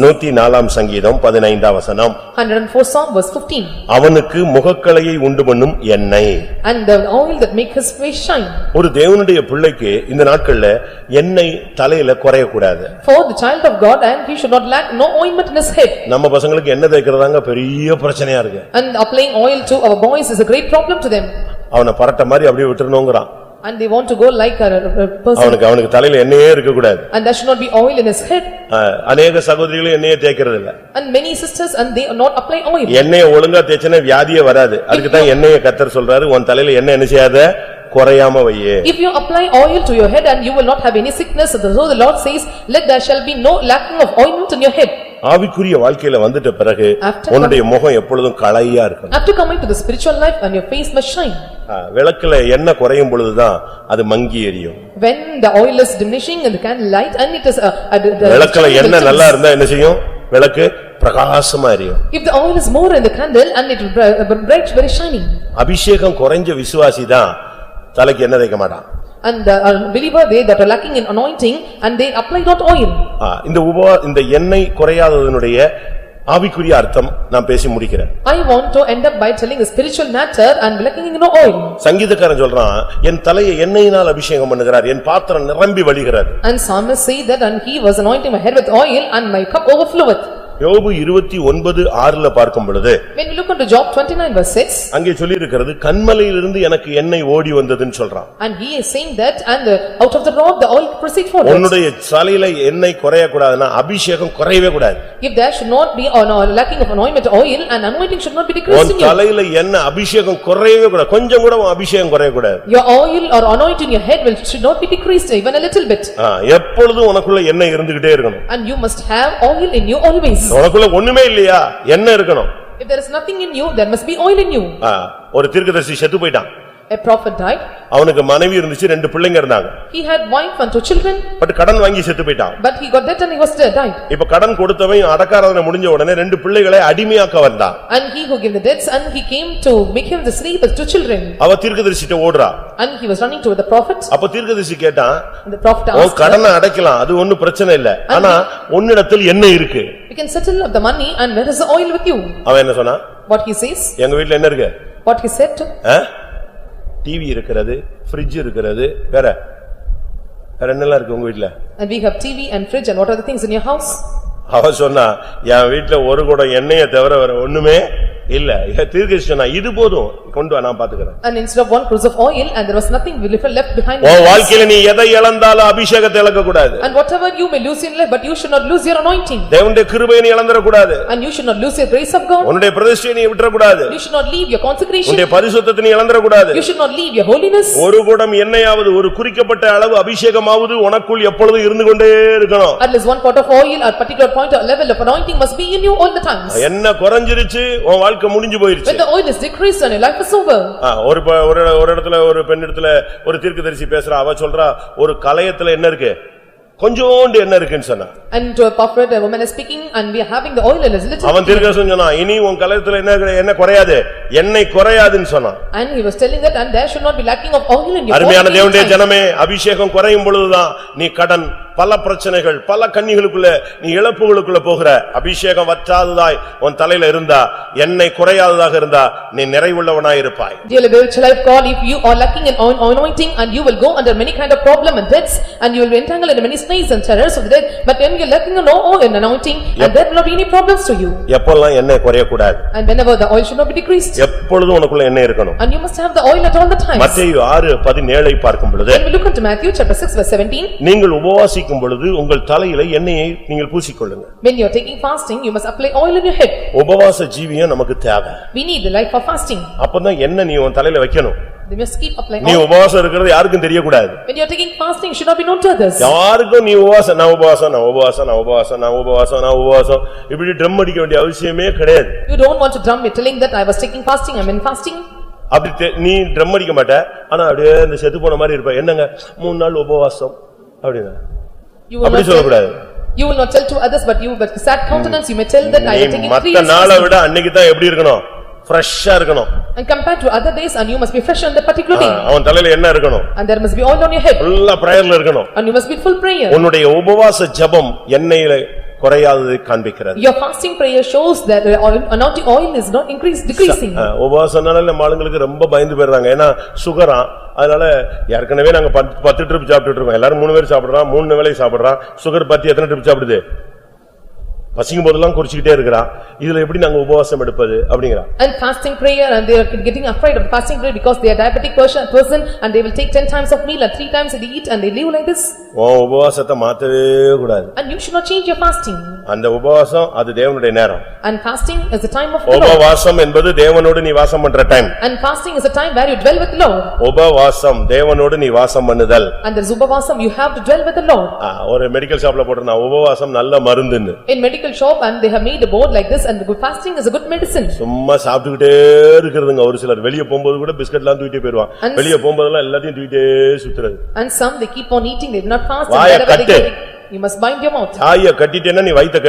104 சங்கீதம் 15 வசனம். 104 Psalm verse 15. அவனுக்கு முகக்களையை உண்டு பண்ணும் எண்ணெய். And the oil that make his face shine. ஒரு தேவனுடைய பிள்ளைக்கு இந்த நாட்கள்ல எண்ணெய் தலையில குறைய கூடாது. For the child of God, and he should not lack no ointment in his head. நம்ம பசங்களுக்கு எண்ணெய் தேய்க்கிறதாங்க பெரிய பிரச்சனையா இருக்கு. And applying oil to our boys is a great problem to them. அவனை பரட்ட மாதிரி அப்படியே விட்டுறணும்ங்கறான். And they want to go like a person. அவனுக்கு தலையில எண்ணெயே இருக்க கூடாது. And there should not be oil in his head. अनेक சகோதரிகள் எண்ணெயை தேய்க்கிறது இல்ல. And many sisters and they are not apply oil. எண்ணெயை ஒழுங்கா தேய்ச்சனா வியாதியே வராது. அதுக்கு தான் எண்ணெயை கர்த்தர் சொல்றாரு, உன் தலையில எண்ணெய் என்ன செய்யாத குறையாம வையே. If you apply oil to your head and you will not have any sickness, so the Lord says, let there shall be no lacking of ointment in your head. ஆவிக்குரிய வாழ்க்கையில வந்துட்ட பிறகு உன்னுடைய முகம் எப்பொழுதும் களையா இருக்கும். After coming to the spiritual life and your face must shine. விளக்குல எண்ணெய் குறையும் பொழுதுதான் அது மங்கி எரியும். When the oil is diminishing in the candle light and it is விளக்குல எண்ணெய் நல்லா இருந்தா என்ன செய்யும்? விளக்கு பிரகாசமா எரியும். If the oil is more in the candle and it will bright very shining. அபிஷேகம் குறைஞ்ச விசுவாசி தான் தலைக்கு எண்ணெய் தேய்க்க மாட்டான். And the believer they that are lacking in anointing and they apply not oil. இந்த எண்ணெய் குறையாததனுடைய ஆவிக்குரிய அர்த்தம் நான் பேசி முடிக்கிறேன். I want to end up by telling the spiritual matter and lacking in no oil. சங்கீதக்காரன் சொல்றான், என் தலையை எண்ணெயினால் அபிஷேகம் பண்ணுகிறார், என் பாத்திரம் நிரம்பி வழிகிறது. And psalmist say that and he was anointing my head with oil and my cup overfloweth. யோபு 29:6 பார்க்கும் பொழுது, when we look into Job 29 verse 6, அங்கே சொல்லி இருக்கிறது கன்மலையிலிருந்து எனக்கு எண்ணெய் ஓடி வந்ததுன்னு சொல்றான். and he is saying that and out of the rock the oil proceed forth. உன்னுடைய தலையில எண்ணெய் குறைய கூடாதுன்னா அபிஷேகம் குறையவே கூடாது. If there should not be lacking of anointment oil and anointing should not be decreased in you. உன் தலையில எண்ணெய் அபிஷேகம் குறையவே கூடாது, கொஞ்சம் கூட அபிஷேகம் குறைய கூடாது. Your oil or anointing your head should not be decreased even a little bit. எப்பொழுதும் உனக்குள்ள எண்ணெய் இருந்துகிட்டே இருக்கணும். And you must have oil in you always. உனக்குள்ள ஒண்ணுமே இல்லையா, எண்ணெய் இருக்கணும். If there is nothing in you, there must be oil in you. ஒரு தீர்க்கதரிசி செத்து போயிட்டான். A prophet died. அவனுக்கு மனைவி இருந்துச்சு, 2 பிள்ளைங்க இருந்தாங்க. He had wife and 2 children. But கடன் வாங்கி செத்து போயிட்டான். But he got debt and he was died. இப்ப கடன் கொடுத்தவன் அடக்காரதனை முடிஞ்ச உடனே 2 பிள்ளைகளை அடிமையாக்க வந்தான். And he who gave the debts and he came to make him the slave with 2 children. அவ தீர்க்கதரிசிட்ட ஓடுறா. And he was running to the prophet. அப்ப தீர்க்கதரிசி கேட்டான், the prophet asked, "உன் கடனை அடைக்கலாம், அது ஒண்ணும் பிரச்சனை இல்ல. ஆனா உன்னிடத்தில் என்ன இருக்கு? You can settle up the money and where is the oil with you?" அவன் என்ன சொன்னா? What he says? எங்க வீட்ல என்ன இருக்கு? What he said to? TV இருக்கிறது, ஃப்ரிட்ஜ் இருக்கிறது, வேற என்னெல்லாம் இருக்கு உங்க வீட்ல? And we have TV and fridge and what are the things in your house? அவ சொன்னா, என் வீட்ல ஒரு குடம் எண்ணெயை தவிர வேற ஒண்ணுமே இல்ல. தீர்க்கதரிசி சொன்னா, இது போதும், கொண்டு வா, நான் பாத்துக்கறேன். And instead of 1 cruse of oil and there was nothing left behind. உன் வாழ்க்கையில நீ எதை இழந்தாலும் அபிஷேகத்தை இழக்க கூடாது. And whatever you may lose in life, but you should not lose your anointing. தேவனுடைய கிருபையை நீ இழந்தற கூடாது. And you should not lose your grace of God. உன்னுடைய பிரதிஷ்டையை நீ விட்டுற கூடாது. You should not leave your consecration. உன்னுடைய பரிசுத்தத்தை நீ இழந்தற கூடாது. You should not leave your holiness. ஒரு குடம் எண்ணெயாவது, ஒரு குறிக்கப்பட்ட அளவு அபிஷேகமாவது உனக்குள் எப்பொழுதும் இருந்து கொண்டே இருக்கணும். At least 1 pot of oil or particular point or level of anointing must be in you all the times. என்ன குறஞ்சிருச்சு, உன் வாழ்க்கை முடிஞ்சு போயிருச்சு. When the oil is decreased and your life is over. ஒரு இடத்துல ஒரு பெண்ணிடத்துல ஒரு தீர்க்கதரிசி பேசுறா. அவ சொல்றா, ஒரு கலயத்துல என்ன இருக்கு, கொஞ்சோண்டு என்ன இருக்குன்னு சொன்னா. And to a prophet a woman is speaking and we are having the oil in his little. அவன் தீர்க்கதரிசி சொன்னா, இனி உன் கலயத்துல என்ன குறையாது, எண்ணெய் குறையாதுன்னு சொன்னான். And he was telling that and there should not be lacking of oil in your. அருமையான தேவனுடைய ஜனமே, அபிஷேகம் குறையும் பொழுதுதான் நீ கடன், பல பிரச்சனைகள், பல கண்ணிகளுக்குள்ள நீ இழப்புகளுக்குள்ள போகிற. அபிஷேகம் வற்றாததாய் உன் தலையில இருந்தா, எண்ணெய் குறையாததாக இருந்தா, நீ நிறைவுள்ளவனாய் இருப்பாய். Dearly beloved child of God, if you are lacking in anointing and you will go under many kind of problem and debts and you will be entangled in many snares and terrors of the dead, but when you are lacking in oil and anointing and there will not be any problems to you. எப்பொல்லாம் எண்ணெய் குறைய கூடாது. And whenever the oil should not be decreased. எப்பொழுதும் உனக்குள்ள எண்ணெய் இருக்கணும். And you must have the oil at all the times. மத்தேயு 6:17 பார்க்கும் பொழுது, when we look into Matthew chapter 6 verse 17, நீங்கள் உபவாசிக்கும் பொழுது உங்கள் தலையில எண்ணெயை நீங்கள் பூசிக்கொள்ளுங்க. when you are taking fasting you must apply oil in your head. உபவாச ஜீவியம் நமக்கு தேவை. We need the life of fasting. அப்பதான் எண்ணெய் நீ உன் தலையில வைக்கணும். They must keep applying. நீ உபவாசம் இருக்கிறது யாருக்கும் தெரிய கூடாது. When you are taking fasting should not be known to others. யாருக்கும் நீ உபவாசம், நான் உபவாசம் இப்படி ட்ரம் அடிக்க வேண்டிய அவசியமே கிடையாது. You don't want to drum me telling that I was taking fasting, I am in fasting. அப்படி நீ ட்ரம் அடிக்க மாட்ட, ஆனா அப்படியே இந்த செத்து போன மாதிரி இருப்ப. என்னங்க 3 நாள் உபவாசம் அப்படினா அப்படி சொல்லக்கூடாது. You will not tell to others, but you with sad countenance you may tell that I am taking 3 days. மத்த நாளை விட அன்னைக்கு தான் எப்படி இருக்கணும், ஃப்ரெஷ்ஷா இருக்கணும். And compared to other days and you must be fresh on that particular day. அவன் தலையில என்ன இருக்கணும், and there must be oil on your head. full பிரேயர்ல இருக்கணும். And you must be full prayer. உன்னுடைய உபவாச ஜெபம் எண்ணெயில குறையாததை காண்பிக்கிறது. Your fasting prayer shows that anointing oil is not decreasing. உபவாசம்னால நம்ம ஆளுங்களுக்கு ரொம்ப பயந்து போயிடுறாங்க. ஏன்னா சுகரா, அதனால ஏற்கனவே நாங்க 10 ட்ரிப் சாப்பிட்டுட்டு இருக்கோம். எல்லாரும் 3 பேர் சாப்பிடுறான், 3 வேளை சாப்பிடுறான். சுகர் பத்தி எத்தனை ட்ரிப் சாப்பிடுது? பசிக்கும் போதெல்லாம் குடிச்சிட்டே இருக்கறான். இதுல எப்படி நாங்க உபவாசம் எடுப்பது அப்படிங்கறான். And fasting prayer, and they are getting afraid of fasting prayer because they are diabetic person and they will take 10 times of meal and 3 times they eat and they live like this. உபவாசத்தை மாத்தவே கூடாது. And you should not change your fasting. அந்த உபவாசம் அது தேவனுடைய நேரம். And fasting is the time of the Lord. உபவாசம் என்பது தேவனோடு நீ வாசம் பண்ற time. And fasting is a time where you dwell with the Lord. உபவாசம் தேவனோடு நீ வாசம் பண்ணுதல். And there is upavasam, you have to dwell with the Lord. ஒரு மெடிக்கல் ஷாப்ல போட்டுனா உபவாசம் நல்ல மருந்துன்னு. In medical shop and they have made a board like this, and the fasting is a good medicine. சும்மா சாப்பிட்டுக்கிட்டே இருக்குதுங்க. ஒரு சிலர் வெளிய போகும்போது கூட பிஸ்கட்லாம் தூக்கிட்டே போயிடுவான். வெளிய போகும்போதெல்லாம் எல்லாத்தையும் தூக்கிட்டே சுத்துறது. And some they keep on eating, they do not fast. You must bind your mouth. வாயை கட்டிட்டேன்னா நீ வயித்தை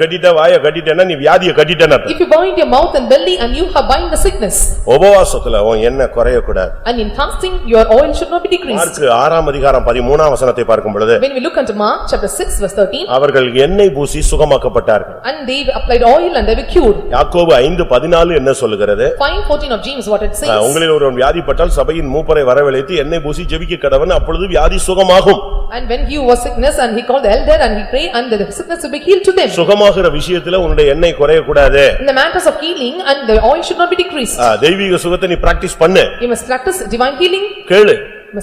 கட்டிட்ட, வாயை கட்டிட்டேன்னா நீ வியாதியை கட்டிட்டேன்னு அர்த்தம். If you bind your mouth and belly and you have bind the sickness. உபவாசத்துல உன் எண்ணெய் குறைய கூடாது. And in fasting your oil should not be decreased. Mark 6 அதிகாரம் 13 வசனத்தை பார்க்கும் பொழுது, when we look into Mark chapter 6 verse 13, அவர்கள் எண்ணெய் பூசி சுகமாக்கப்பட்டார்கள். and they applied oil and they were cured. யாக்கோபு 5:14 என்ன சொல்லுகிறது? 5:14 of James what it says. உங்களில் ஒருவன் வியாதிப்பட்டால் சபையின் மூப்பரை வரவழைத்து எண்ணெய் பூசி ஜெபிக்க கடவன், அப்பொழுது வியாதி சுகமாகும். And when he was sickness and he called the elder and he prayed and the sickness will be healed to them. சுகமாகுற விஷயத்துல உன்னுடைய எண்ணெய் குறைய கூடாது. In the matters of healing and the oil should not be decreased. தெய்வீக சுகத்தை நீ practice பண்ணு. You must practice divine healing. கேளு.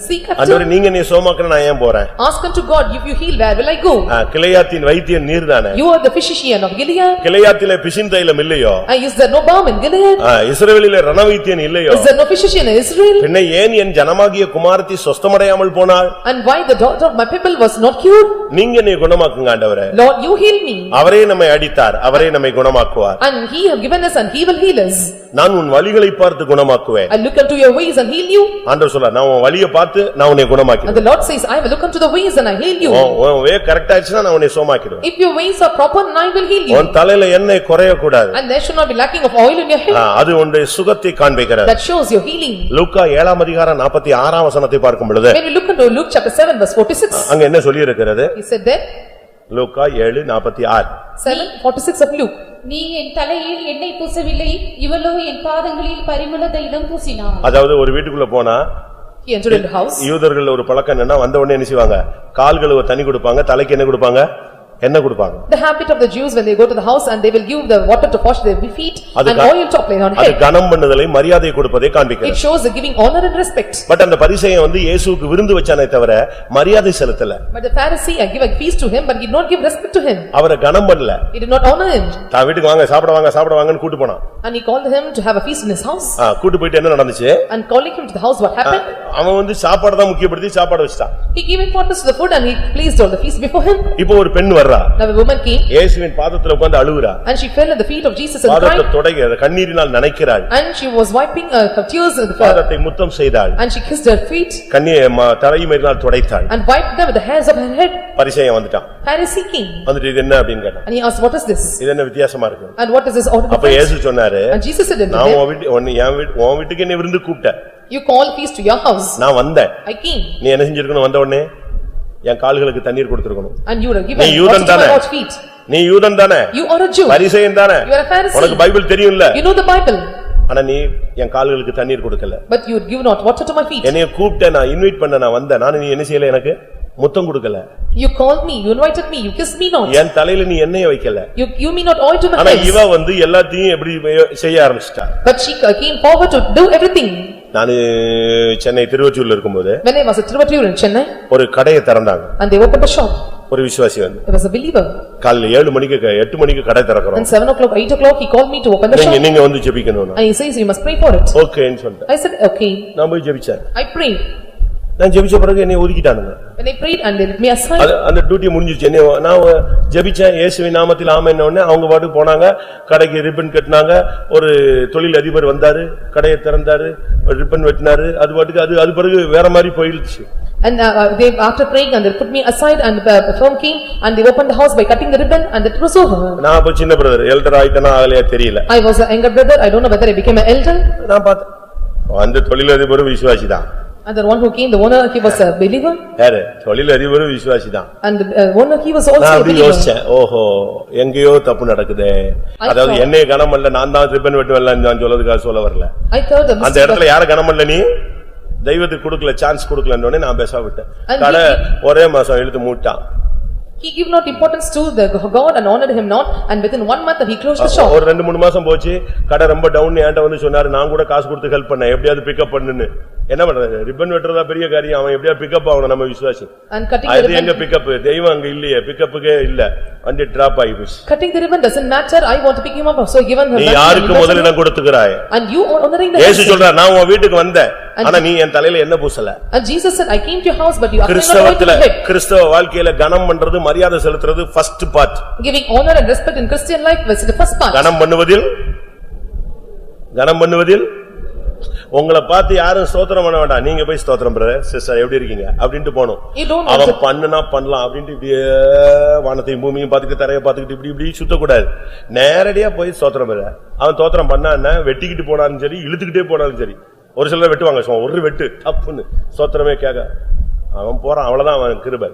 Seek after. ஆண்டவரே நீங்க நீ சுகமாக்குற நான் ஏன் போறேன்? Ask unto God, if you heal, where will I go? கிளையாத்தின் வைத்தியன் நீர்தானே. You are the physician of Gilead. கிளையாத்திலே பிசின் தைலம் இல்லையோ? Is there no balm in Gilead? இஸ்ரவேலிலே ரணவைத்தியன் இல்லையோ? Is there no physician in Israel? பின்ன ஏன் என் ஜனமாகிய குமாரத்தி சொஸ்தமடையாமல் போனாள்? And why the daughter of my people was not cured? நீங்க நீ குணமாக்குங்க ஆண்டவரே. Lord, you heal me. அவரே நம்மை அடித்தார், அவரே நம்மை குணமாக்குவார். And he have given us and he will heal us. நான் உன் வலிகளை பார்த்து குணமாக்குவேன். I look unto your ways and heal you. ஆண்டவர் சொல்றார், நான் உன் வலியை பார்த்து நான் உன்னை குணமாக்குவேன். And the Lord says, I will look unto the ways and I heal you. உன் வே கரெக்ட்டா ஆச்சுனா நான் உன்னை சுகமாக்கிடுவேன். If your ways are proper, I will heal you. உன் தலையில எண்ணெய் குறைய கூடாது. And there should not be lacking of oil in your head. அது உன்னுடைய சுகத்தை காண்பிக்கிறது. That shows your healing. லூக்கா 7 அதிகாரம் 46 வசனத்தை பார்க்கும் பொழுது, when we look into Luke chapter 7 verse 46, அங்க என்ன சொல்லி இருக்கிறது? he said there, Luca 7:46, 7:46 of Luke, நீ என் தலையில் எண்ணெய் பூசவில்லை, இவளோ என் பாதங்களில் பரிமள தைலம் பூசினாள். அதாவது ஒரு வீட்டுக்குள்ள போனா he entered into the house. யூதர்கள் ஒரு பழக்கம் என்னன்னா, வந்த உடனே என்ன செய்வாங்க? கால் கழுவ தண்ணி கொடுப்பாங்க, தலைக்கு என்ன கொடுப்பாங்க? என்ன கொடுப்பாங்க? The habit of the Jews when they go to the house and they will give the water to wash their feet and oil to apply on அது head. கனம் பண்ணுதலை மரியாதை கொடுப்பதை காண்பிக்கிறது. It shows the giving honor and respect. But அந்த பரிசேயன் வந்து இயேசுவுக்கு விருந்து வச்சானே தவிர மரியாதை செலுத்தல. But the Pharisee gave a feast to him but he did not give respect to him. அவரை கனம் பண்ணல. He did not honor him. தான் வீட்டுக்கு வாங்க சாப்பிட வாங்கன்னு கூட்டி போனான். And he called him to have a feast in his house. கூட்டி போயிட்டு என்ன நடந்துச்சு? And calling him to the house, what happened? அவன் வந்து சாப்பாடு தான் முக்கியப்படுத்தி சாப்பாடு வச்சான். He gave importance to the food and he placed all the feast before him. இப்போ ஒரு பெண் வர்றா. Now a woman came இயேசுவின் பாதத்துல உட்கார்ந்து அழுகுறா. and she fell at the feet of Jesus and பாதத்தை cried. தொடை கண்ணீரினால் நனைக்கிறாள். And she was wiping her tears in the பாதத்தை முத்தம் செய்தாள். and she kissed her feet தலையினால் துடைத்தாள். and wiped them with the hairs of her head. பரிசேயன் வந்துட்டான். Pharisee came வந்துட்டு இது என்ன அப்படினு கேட்டான். and he asked, what is this? இது என்ன வித்தியாசமா இருக்கு? And what is this order? அப்ப இயேசு சொன்னாரு, and Jesus said unto நான் him, உன் வீட்டுக்கு என்ன விருந்து கூப்பிட்டேன். you call feast to your house. நான் வந்தேன். I came. நீ என்ன செஞ்சிருக்கணும்? வந்த உடனே என் கால்களுக்கு தண்ணீர் கொடுத்திருக்கணும். And you would have given நீ யூதன் தானே? feet. நீ யூதன் தானே? You are a Jew. பரிசேயன் தானே? You are a Pharisee. உனக்கு பைபிள் தெரியும்ல? You know the Bible. ஆனா நீ என் கால்களுக்கு தண்ணீர் கொடுக்கல. But you would give not water to my feet. என்னைய கூப்பிட்ட, நான் இன்வைட் பண்ண, நான் வந்தேன். நான் நீ என்ன செய்யல? எனக்கு முத்தம் கொடுக்கல. You called me, you invited me, you kissed me not. என் தலையில நீ எண்ணெயை வைக்கல. You give me not oil to my ஆனா head. இவ வந்து எல்லாத்தையும் எப்படி செய்ய ஆரம்பிச்சிட்டா. But she came forward to do everything. நான் சென்னை திருவொற்றியூர்ல இருக்கும்போது when I was at Tiruvallur in Chennai ஒரு கடையை திறந்தாங்க. and they opened a shop. ஒரு விசுவாசி வந்து I was a believer. காலையில 7 மணிக்கு 8 மணிக்கு கடை திறக்கறோம். And 7 o'clock 8 o'clock he called me to open the shop. நீங்க வந்து ஜெபிக்கணும். And he says you must pray for it. ஓகேன்னு சொல்லிட்டேன். I said okay. நான் போய் ஜெபிச்சேன். I prayed. நான் ஜெபிச்ச பிறகு என்னை ஒதுக்கிட்டானுங்க. When I prayed and they let me aside. அந்த டியூட்டி முடிஞ்சிருச்சு. நான் ஜெபிச்சேன், இயேசுவின் நாமத்தில் ஆமென் உடனே அவங்க பாட்டுக்கு போனாங்க. கடைக்கு ரிப்பன் கட்டினாங்க. ஒரு தொழில் அதிபர் வந்தாரு, கடையை திறந்தாரு, ரிப்பன் வெட்டினாரு. அது பாட்டுக்கு அது பிறகு வேற மாதிரி போயிடுச்சு. And they after praying and they put me aside and the firm came and they opened the house by cutting the ribbon and it was over. நான் அப்ப சின்ன பிரதர், எல்டர் ஆயிட்டனா ஆகலையா தெரியல. I was a younger brother, I don't know whether I became an elder. நான் பார்த்தேன் அந்த தொழிலதிபர் விசுவாசி தான். And the one who came, the owner, he was a believer. யாரு? தொழிலதிபரும் விசுவாசிதான். And the owner, he was also நான் a அப்படி believer. யோசிச்சேன், ஓஹோ எங்கேயோ தப்பு நடக்குதே. அதாவது என்னைய கனம் பண்ணல, நான் தான் ரிப்பன் வெட்டுவேன் நான் சொல்றதுக்காக சொல்ல வரல. I thought the அந்த இடத்துல யார கனம் பண்ணல நீ? தெய்வத்துக்கு கொடுக்கல, சான்ஸ் கொடுக்கலன்னு நான் பேச விட்டேன். கடை ஒரே மாசம் இழுத்து மூட்டான். He gave not importance to the God and honored him not, and within 1 month he closed the shop. ஒரு 2-3 மாசம் போச்சு, கடை ரொம்ப டவுன். என்கிட்ட வந்து சொன்னாரு, நான் கூட காசு கொடுத்து ஹெல்ப் பண்ணேன், எப்படியாவது பிக்கப் பண்ணுன்னு. என்ன பண்றது, ரிப்பன் வெட்டுறதா பெரிய காரியம், அவன் எப்படியா பிக்கப் ஆகணும் நம்ம விசுவாசி. And cutting அது the ribbon, எங்க பிக்கப், தெய்வம் அங்க இல்லையே, பிக்கப்புக்கே இல்ல, வண்டி டிராப் ஆகி போச்சு. cutting the ribbon doesn't matter, I want to pick him up, so given her. நீ யாருக்கு முதலிடம் கொடுத்துக்கறாய்? And you are honoring the இயேசு சொல்றார், நான் உன் வீட்டுக்கு வந்தேன், ஆனா நீ என் தலையில என்ன பூசல. And Jesus said, I came to your house, but you are not கிறிஸ்தவத்துல, going to head. கிறிஸ்தவ வாழ்க்கையில கனம் பண்றது, மரியாதை செலுத்துறது first part. Giving honor and respect in Christian life was the first part. கனம் பண்ணுவதில் உங்களை பார்த்து யாரும் ஸ்தோத்திரம் பண்ண வேண்டாம், நீங்க போய் ஸ்தோத்திரம் பிரதர் சிஸ்டர் எப்படி இருக்கீங்க அப்படினு போணும். அவன் பண்ணுனா பண்ணலாம் அப்படினு இப்படியே வானத்தையும் பூமியையும் பார்த்துட்டு தரையை பார்த்துட்டு இப்படி இப்படி சுத்த கூடாது. நேரடியா போய் ஸ்தோத்திரம் பிரதர். அவன் ஸ்தோத்திரம் பண்ணான்னா வெட்டிக்கிட்டு போனாலும் சரி, இழுத்துக்கிட்டே போனாலும் சரி. ஒரு சிலர் வெட்டுவாங்க, ஒரு வெட்டு தப்புன்னு ஸ்தோத்திரமே கேட்க அவன் போறான், அவ்வளவுதான் அவன் கிருபை.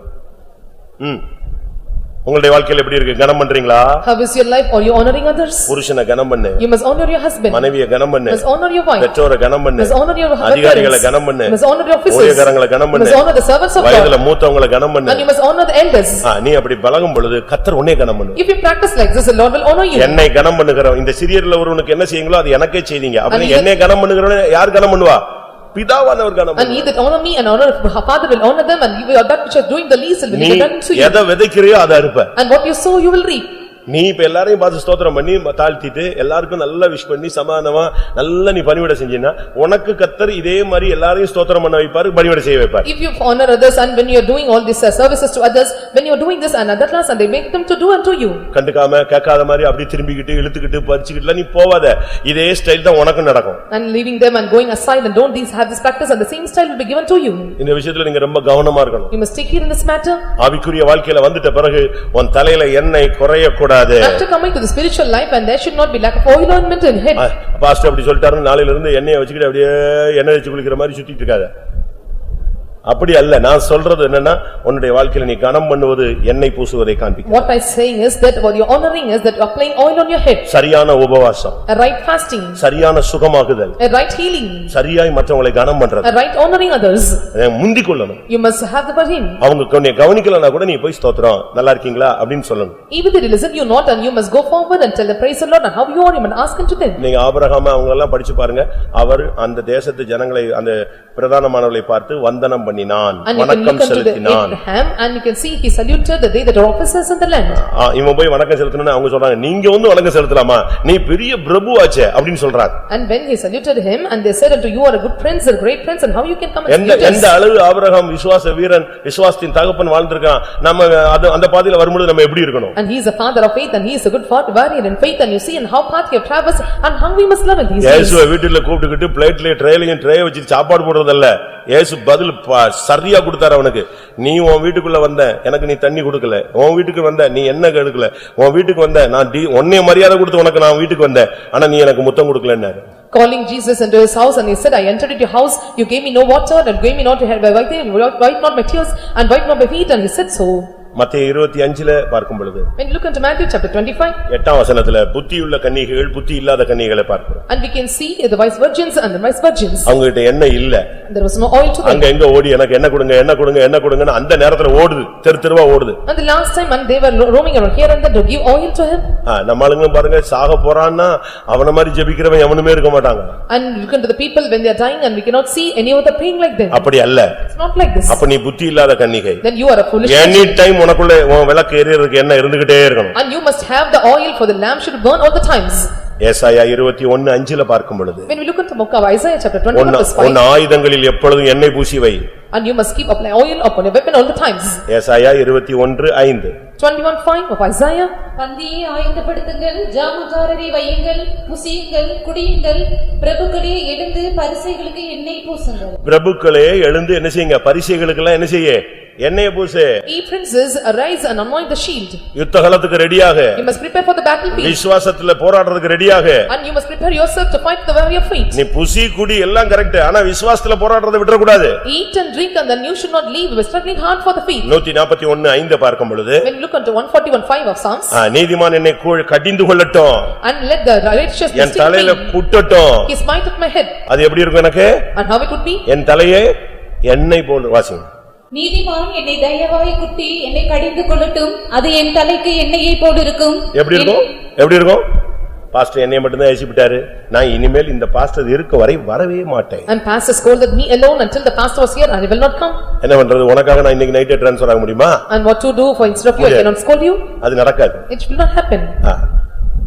உங்களுடைய வாழ்க்கையில எப்படி இருக்கு? கனம் பண்றீங்களா? How is your life? Are you honoring others? புருஷனை கனம் பண்ணு. You must honor your husband. மனைவியை கனம் பண்ணு. You must honor your wife. பெற்றோரை கனம் பண்ணு. You must honor your அதிகாரிகளை கனம் பண்ணு. You must honor your officers. ஊழியக்காரங்களை கனம் பண்ணு. You must honor the servants of God. வயதுல மூத்தவங்களை கனம் பண்ணு. And you must honor the elders. நீ அப்படி பழகும் பொழுது கர்த்தர் உன்னை கனம் பண்ணுவார். If you practice like this, the Lord will honor you. என்னை கனம் பண்ணுகிறவன், இந்த சிறியர்ல ஒருவனுக்கு என்ன செய்யுங்களோ அது எனக்கே செய்வீங்க. அப்படி என்னை கனம் பண்ணுகிறவனை யார் கனம் பண்ணுவா? பிதாவானவர் கனம் பண்ணுவார். And he that honor me and honor Father will honor them, and you are that which are doing the least will be done to you. எதை விதைக்கிறியோ அதை அறுப்ப. And what you sow you will reap. நீ இப்ப எல்லாரையும் பார்த்து ஸ்தோத்திரம் பண்ணி தாழ்த்திட்டு எல்லாருக்கும் நல்லா விஷ் பண்ணி சமாதானமா நல்லா நீ பணிவிடை செஞ்சீன்னா உனக்கு கர்த்தர் இதே மாதிரி எல்லாரையும் ஸ்தோத்திரம் பண்ண வைப்பாரு, பணிவிடை செய்ய வைப்பாரு. If you honor others and when you are doing all these services to others, when you are doing this and other class and they make them to do unto you. கண்டுக்காம கேட்காத மாதிரி அப்படி திரும்பிக்கிட்டு இழுத்துக்கிட்டு பறிச்சுக்கிட்டுல நீ போவாத. இதே ஸ்டைல் தான் உனக்கு நடக்கும். And leaving them and going aside and don't these have this practice and the same style will be given to you. இந்த விஷயத்துல நீங்க ரொம்ப கவனமா இருக்கணும். You must take care in this matter. ஆவிக்குரிய வாழ்க்கையில வந்துட்ட பிறகு உன் தலையில எண்ணெய் குறைய கூடாது. After coming to the spiritual life and there should not be lack of oil ointment in head. Pastor அப்படி சொல்லிட்டாரு, நாளையில இருந்து எண்ணெயை வச்சுக்கிட்டு அப்படியே எண்ணெய் வச்சு குளிக்கிற மாதிரி சுத்திட்டு இருக்காத. அப்படி அல்ல. நான் சொல்றது என்னன்னா, உன்னுடைய வாழ்க்கையில நீ கனம் பண்ணுவது எண்ணெய் பூசுவதை காண்பிக்கும். What I saying is that what you honoring is that you are applying oil on your head. சரியான உபவாசம், A right fasting, சரியான சுகமாகுதல், a right healing, சரியாய் மற்றவங்களை கனம் பண்றது, a right honoring others. முந்திக் கொள்ளணும். You must have the burden. அவங்க உன்னை கவனிக்கலனா கூட நீ போய் ஸ்தோத்திரம் நல்லா இருக்கீங்களா அப்படின்னு சொல்லணும். Even they listen you not and you must go forward and tell the praise the Lord and how you are, you must ask unto them. நீங்க ஆபிரகாம் அவங்க எல்லாம் படிச்சு பாருங்க. அவர் அந்த தேசத்து ஜனங்களை அந்த பிரதானமானவர்களை பார்த்து வந்தனம் பண்ணினான், And you can look unto the Abraham and you can see he saluted the day that are officers in the land. இவன் போய் வணக்கம் செலுத்தணும்னு அவங்க சொல்றாங்க, நீங்க வந்து வணக்கம் செலுத்தலாமா, நீ பெரிய பிரபு ஆச்சே அப்படின்னு சொல்றாங்க. And when he saluted him and they said unto you are a good prince, a great prince, and how you can come and salute us? எந்த அளவு ஆபிரகாம் விசுவாச வீரன், விசுவாசத்தின் தகப்பன் வாழ்ந்திருக்கான், நம்ம அந்த பாதையில வரும்போது நம்ம எப்படி இருக்கணும்? And he is a father of faith and he is a good warrior in faith, and you see and how path he have traversed and how we must love in these days. இயேசுவை வீட்டுல கூப்பிட்டுக்கிட்டு பிளேட்லயே ட்ரேலையும் tray வச்சு சாப்பாடு போடுறதல்ல. இயேசு பதில் சரியா கொடுத்தாரு அவனுக்கு. நீ உன் வீட்டுக்குள்ள வந்த, எனக்கு நீ தண்ணி கொடுக்கல. உன் வீட்டுக்கு வந்த, நீ என்ன எடுக்கல. உன் வீட்டுக்கு வந்த, நான் உன்னை மரியாதை கொடுத்து உனக்கு நான் வீட்டுக்கு வந்தேன், ஆனா நீ எனக்கு முத்தம் கொடுக்கலன்னாரு. Calling Jesus into his house and he said, I entered into your house, you gave me no water and gave me not to have wipe not my tears and wipe not my feet, and he said so. மத்தேயு 25ல பார்க்கும் பொழுது, When you look into Matthew chapter 25, 8ஆம் வசனத்துல புத்தியுள்ள கன்னிகைகள் புத்தி இல்லாத கன்னிகைகளை பார்க்கிறோம். and we can see the wise virgins and the wise virgins. அவங்க கிட்ட எண்ணெய் இல்ல. There was no oil to them. அங்க எங்க ஓடி எனக்கு என்ன கொடுங்க என்ன கொடுங்க என்ன கொடுங்கன்னு அந்த நேரத்துல ஓடுது, தெருவா ஓடுது. And the last time and they were roaming around here and there to give oil to him. நம்மளுங்க பாருங்க, சாக போறான்னா அவன மாதிரி ஜெபிக்கிறவன் எவனுமே இருக்க மாட்டாங்க. And look into the people when they are dying and we cannot see any of the praying like them. அப்படி அல்ல. It's not like this. அப்ப நீ புத்தி இல்லாத கன்னிகை. Then you are a foolish any time உனக்குள்ள உன் விளக்கு எரியறதுக்கு என்ன இருந்துகிட்டே இருக்கணும். And you must have the oil for the lamp should burn all the times. ஏசாயா 21:5ல பார்க்கும் பொழுது, When we look into book of Isaiah chapter 21:5, உன் ஆயுதங்களில் எப்பொழுதும் எண்ணெய் பூசி வை. And you must keep apply oil upon your weapon all the times. ஏசாயா 21:5. 21:5 of Isaiah. பந்தியை ஆயத்தப்படுத்துங்கள், ஜாமக்காரரை வையுங்கள், புசியுங்கள், குடியுங்கள், பிரபுக்களே எழுந்து பரிசைகளுக்கு எண்ணெய் பூசுங்கள். பிரபுக்களே எழுந்து என்ன செய்யுங்க, பரிசைகளுக்கு எல்லாம் என்ன செய்ய எண்ணெயை பூசு. Ye princes, arise and anoint the shield. யுத்த காலத்துக்கு ரெடியாக. You must prepare for the battlefield. விசுவாசத்துல போராடுறதுக்கு ரெடியாக. And you must prepare yourself to fight the warrior faith. நீ புசி குடி எல்லாம் கரெக்ட், ஆனா விசுவாசத்துல போராடுறதை விட்டுற கூடாது. Eat and drink and then you should not leave struggling hard for the faith. 141:5 பார்க்கும் பொழுது When you look unto 141:5 of Psalms. நீதிமான் என்னை கடிந்து கொள்ளட்டும். And let the righteous என் தலையில குட்டட்டும். He smite at my head. அது எப்படி இருக்கும் எனக்கு? And how it would be? என் தலையே எண்ணெய் போல் வாசிங்க. நீதிமான் என்னை தயவாய் குட்டி என்னை கடிந்து கொள்ளட்டும், அது என் தலைக்கு எண்ணெயை போல் இருக்கும். எப்படி இருக்கும்? எப்படி இருக்கும்? பாஸ்டர் என்னைய மட்டும் தான் ஏசிட்டாரு, நான் இனிமேல் இந்த பாஸ்டர் இருக்க வரை வரவே மாட்டேன். And pastor scolded me alone until the pastor was here and I will not come. என்ன பண்றது? உனக்காக நான் இன்னைக்கு நைட்டே ட்ரான்ஸ்ஃபர் ஆக முடியுமா? And what to do for instead of you I cannot scold you? அது நடக்காது. It will not happen.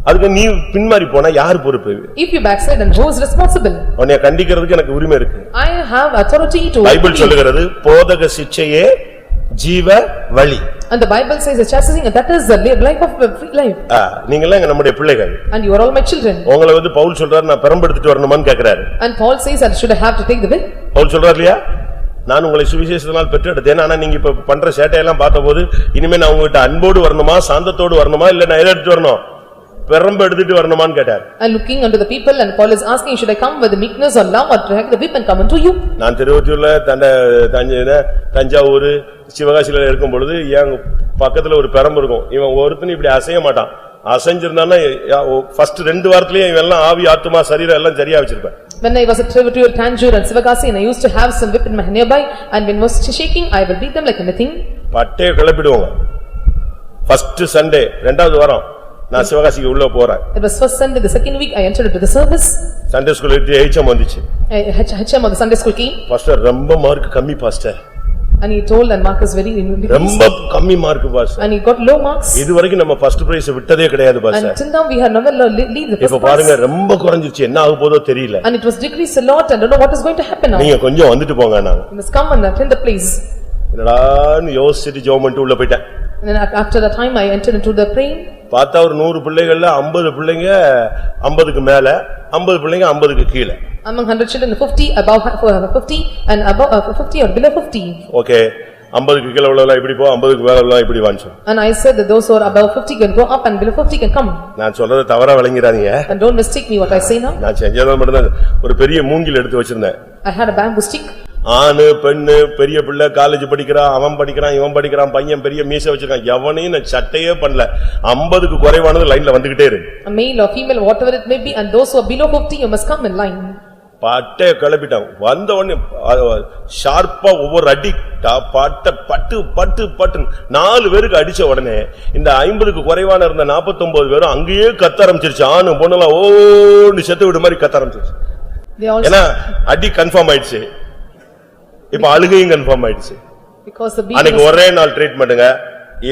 அதுக்கு நீ பின்மாறி போனா யார் பொறுப்பு? If you backslide, then who is responsible? உன்னை கண்டிக்கிறதுக்கு எனக்கு உரிமை இருக்கு. I have authority to. Bible சொல்லுகிறது போதக சிட்சையே ஜீவ வழி. And the Bible says the chastising, and that is the life of free life. நீங்க எல்லாம் நம்முடைய பிள்ளைகள். And you are all my children. உங்களை வந்து பவுல் சொல்றாரு நான் பெரம்பெடுத்துட்டு வரணுமான்னு கேக்குறாரு. And Paul says that should I have to take the bill? Pavul சொல்றாரு இல்லையா? நான் உங்களை சுவிசேஷத்தினால் பெற்றெடுத்தேன், ஆனா நீங்க இப்ப பண்ற சேட்டையெல்லாம் பார்த்தபோது இனிமே நான் உங்ககிட்ட அன்போடு வரணுமா சாந்தத்தோடு வரணுமா இல்ல நான் எதை எடுத்துட்டு வரணும்? பெரம்பு எடுத்துட்டு வரணுமான்னு கேட்டார். And looking unto the people and Paul is asking, should I come with the meekness or love or drag the whip and come unto you? நான் திருவொற்றியூர்ல தஞ்சாவூர் சிவகாசியில இருக்கும் பொழுது என் பக்கத்துல ஒரு பெரம்பு இருக்கும். இவன் ஒருத்தன் இப்படி அசைய மாட்டான். அசைஞ்சிருந்தான்னா ஃபர்ஸ்ட் 2 வாரத்திலேயே இவன் எல்லாம் ஆவி ஆத்துமா சரீரம் எல்லாம் சரியா வச்சிருப்பேன். When I was at Trivatoor, Tanjore and Sivagasi and I used to have some whip in my nearby and when was shaking I will beat them like anything. பட்டே கிளப்பிடுவாங்க. ஃபர்ஸ்ட் சண்டே 2வது வாரம் நான் சிவகாசிக்கு உள்ள போறேன். It was first Sunday, the second week I entered into the service. Sunday school HM வந்துச்சு. HM of the Sunday school came. Pastor ரொம்ப mark கம்மி pastor. And he told and Mark is very ரொம்ப கம்மி mark pastor. And he got low marks. இதுவரைக்கும் நம்ம first prize விட்டதே கிடையாது pastor. Until now we have never lead the first இப்ப பாருங்க ரொம்ப குறஞ்சிருச்சு, என்ன ஆக போதோ தெரியல. And it was decreased a lot and don't know what is going to happen now. நீங்க கொஞ்சம் வந்துட்டு போங்க. நான் You must come and attend the place. என்னடான்னு யோசிச்சிட்டு ஜெபம் பண்ணிட்டு உள்ள போய்ட்டேன். And then after the time I entered into the praying. பார்த்தா ஒரு 100 பிள்ளைகள்ல 50 பிள்ளைங்க 50க்கு மேல, 50 பிள்ளைங்க 50க்கு கீழ. Among 100 children 50 above 50 and above 50 or below 50. Okay, 50க்கு கீழ உள்ளவங்க இப்படி போ, 50க்கு மேல உள்ளவங்க இப்படி வாங்க. And I said that those who are above 50 can go up and below 50 can come. நான் சொல்றது தவறா விளங்கிராதீங்க. And don't mistake me what I say now. நான் செஞ்சத மட்டும் ஒரு பெரிய மூங்கில் எடுத்து வச்சிருந்தேன். I had a bamboo stick. ஆணு பெண்ணு பெரிய பிள்ளை காலேஜ் படிக்கிறான், அவன் படிக்கிறான், இவன் படிக்கிறான், பையன் பெரிய மீசை வச்சிருக்கான், எவனையும் நான் சட்டையே பண்ணல. 50க்கு குறைவானது லைன்ல வந்துகிட்டே இருக்கு. A male or female whatever it may be and those who are below 50 you must come in line. பாட்டே கிளப்பிட்டான். வந்த உடனே ஷார்ப்பா ஒவ்வொரு அடி பாட்ட பட்டு பட்டு பட்டு 4 பேருக்கு அடிச்ச உடனே இந்த 50க்கு குறைவான இருந்த 49 பேரும் அங்கேயே கத்த ஆரம்பிச்சிருச்சு. ஆணு பொண்ணுலாம் ஓன்னு செத்து விடு மாதிரி கத்த ஆரம்பிச்சிருச்சு. ஏன்னா அடி கன்ஃபார்ம் ஆயிடுச்சு. இப்ப அழுகையும் கன்ஃபார்ம் ஆயிடுச்சு. அன்னைக்கு ஒரே நாள் ட்ரீட்மெண்ட்டுங்க.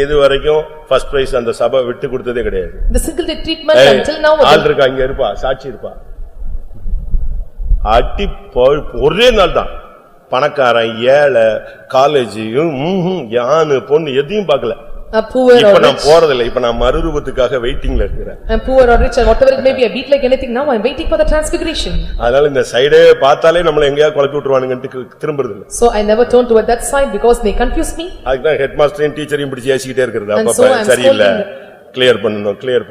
இது வரைக்கும் ஃபர்ஸ்ட் பிரைஸ் அந்த சபை விட்டு கொடுத்ததே கிடையாது. The single day treatment until now. ஆள் இருக்கா இங்க இருப்பா, சாட்சி இருப்பா. அடி ஒரே நாள் தான். பணக்காரன் ஏழை காலேஜ் யானு பொண்ணு எதையும் பார்க்கல. இப்ப நான் போறதில்லை. இப்ப நான் மறுரூபத்துக்காக வெயிட்டிங்ல இருக்கிறேன். And poor or rich or whatever it may be I beat like anything now I am waiting for the transfiguration. அதனால இந்த சைடே பார்த்தாலே நம்மள எங்கயா குழப்பி விட்டுருவானுங்கன்னு திரும்புறது இல்ல. So I never turn toward that side because they confuse me. அதுதான் head மாஸ்டரையும் டீச்சரையும் பிடிச்சு ஏசிக்கிட்டே இருக்கிறது. அப்ப சரியில்லை, கிளியர்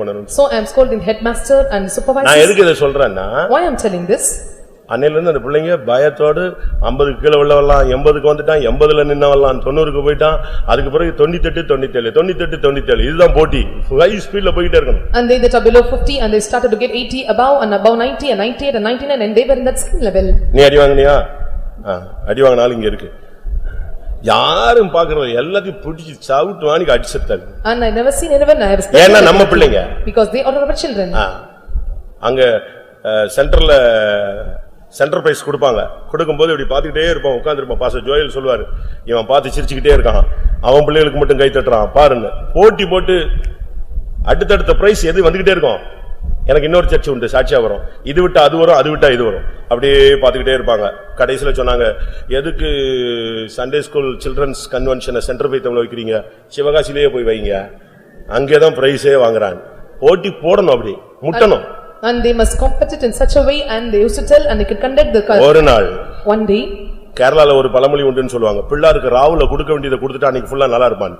பண்ணணும். So I am scolding headmaster and supervisor. நான் எதுக்கு இத சொல்றேன்னா, why I am telling this? அன்னையில இருந்து அந்த பிள்ளைங்க பயத்தோடு 50க்கு கீழ உள்ளவெல்லாம் 80க்கு வந்துட்டான், 80ல நின்னவெல்லாம் 90க்கு போயிட்டான். அதுக்கு பிறகு 98 97 98 97 இதுதான் போட்டி. ஹை ஸ்பீட்ல போயிட்டே இருக்கணும். And they that are below 50 and they started to get 80 above and above 90 and 98 and 99 and they were in that skill level. நீ அடி வாங்குனியா? அடி வாங்குனாலும் இங்க இருக்கு. யாரும் பாக்குறது எல்லாத்தையும் பிடிச்சி சாவுட்டு வாணிக்கு அடிச்சிட்டாங்க. And I never seen anyone I have ஏன்னா நம்ம பிள்ளைங்க. Because they are our children. அங்க சென்டர்ல சென்டர் பிரைஸ் கொடுப்பாங்க. கொடுக்கும்போது இப்படி பாத்துக்கிட்டே இருப்பான், உட்கார்ந்திருப்பான். பாஸ்டர் ஜோயல் சொல்வாரு, இவன் பார்த்து சிரிச்சுக்கிட்டே இருக்கான், அவன் பிள்ளைகளுக்கு மட்டும் கை தட்டுறான் பாருன்னு. போட்டி போட்டு அடுத்தடுத்த பிரைஸ் எது வந்துகிட்டே இருக்கும். எனக்கு இன்னொரு சர்ச்சை உண்டு, சாட்சியா வரும். இது விட்டா அது வரும், அது விட்டா இது வரும். அப்படியே பாத்துக்கிட்டே இருப்பாங்க. கடைசியில சொன்னாங்க, எதுக்கு சண்டே ஸ்கூல் சில்ட்ரன்ஸ் கன்வென்ஷனை சென்டர் பைத்தம்ல வைக்கிறீங்க, சிவகாசிலேயே போய் வைங்க, அங்கேதான் பிரைஸே வாங்குறாங்க. போட்டி போடணும், அப்படி முட்டணும். And they must compete it in such a way and they used to tell and they could conduct the ஒரு நாள் one day கேரளால ஒரு பழமொழி உண்டுன்னு சொல்லுவாங்க, பிள்ளாருக்கு ராவுல கொடுக்க வேண்டியதை கொடுத்துட்டு அன்னைக்கு ஃபுல்லா நல்லா இருப்பான்.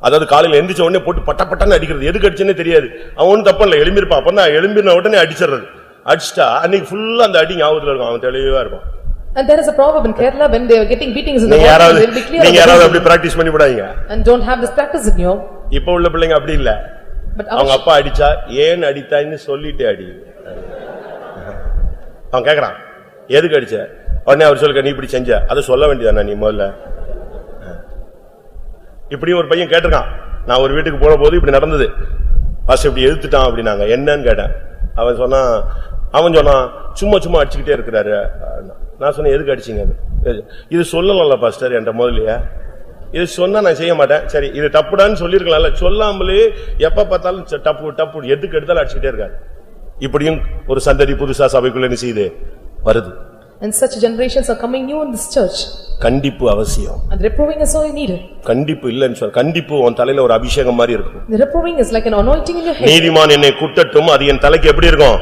அதாவது காலையில எந்திரிச்ச உடனே போட்டு பட்டன்னு அடிக்கிறது, எதுக்கு அடிச்சுன்னே தெரியாது. அவன் ஒன்னும் தப்பு இல்ல, எழும்பிருப்பான். அப்பதான் எழும்பின உடனே அடிச்சிடுறது. அடிச்சிட்டா அன்னைக்கு ஃபுல்லா அந்த அடி ஞாபகத்துல இருக்கும், அவன் தெளிவா இருப்பான். And there is a proverb in Kerala, when they are getting beatings in the morning, they will be clear. நீங்க யாராவது அப்படி பிராக்டீஸ் பண்ணி விடாதீங்க. And don't have this practice in you. இப்ப உள்ள பிள்ளைங்க அப்படி இல்ல. அவங்க அப்பா அடிச்சா ஏன் அடித்தான்னு சொல்லிட்டு அடி. அவன் கேக்குறான் எதுக்கு அடிச்ச, உடனே அவர் சொல்லுங்க நீ இப்படி செஞ்ச, அதை சொல்ல வேண்டியதானே நீ முதல்ல. இப்படி ஒரு பையன் கேட்டிருக்கான், நான் ஒரு வீட்டுக்கு போன போது இப்படி நடந்தது, பாஸ் இப்படி எழுத்துட்டான் அப்படின்னாங்க. என்னன்னு கேட்டேன். அவன் சொன்னான் சும்மா அடிச்சுக்கிட்டே இருக்கிறாரு. நான் சொன்னேன் எதுக்கு அடிச்சீங்க, இது சொல்லலாம்ல பாஸ்டர் என்ற முதலியா, இது சொன்னா நான் செய்ய மாட்டேன். சரி இது தப்புடான்னு சொல்லிருக்கலாம்ல, சொல்லாமலே எப்ப பார்த்தாலும் டப்பு எதுக்கு எடுத்தாலும் அடிச்சுக்கிட்டே இருக்காரு. இப்படியும் ஒரு சந்ததி புதுசா சபைக்குள்ள என்ன செய்யுது வருது. And such generations are coming new in this church. கண்டிப்பு அவசியம். And reproving is so needed. கண்டிப்பு இல்லன்னு சொல்ற, கண்டிப்பு உன் தலையில ஒரு அபிஷேகம் மாதிரி இருக்கும். The reproving is like an anointing in your head. நீதிமான் என்னை குட்டட்டும், அது என் தலைக்கு எப்படி இருக்கும்,